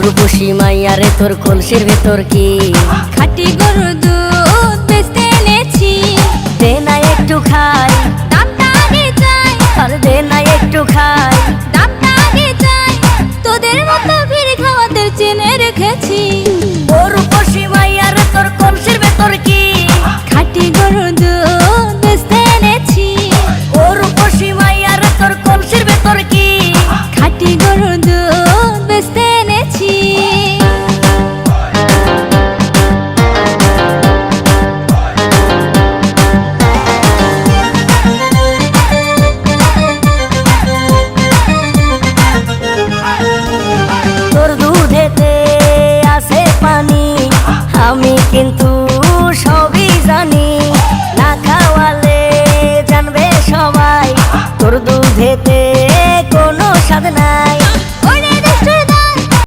রূপসী মাইয়ারে তোর কলসির ভেতর কি খাঁটি গরুর দুধ বেচতে এনেছি। দে না একটু খাই, দামটা আগে চাই, আর দে না একটু খাই। দামটা আগে চাই, তোদের মতো ভিড় খাওয়াদের চেনে রেখেছি। ও রূপসী মাইয়ারে তোর কলসির ভেতর কি খাঁটি গরুর দুধ বেচতে এনেছি। ও রূপসী মাইয়ারে তোর কলসির ভেতর কি খাঁটি গরুর দুধ বেচতে এনেছি। তোর দুধেতে আছে পানি, আমি কিন্তু সবই জানি। না খাওয়ালে জানবে সবাই তোর দুধেতে কোনো স্বাদ নাই।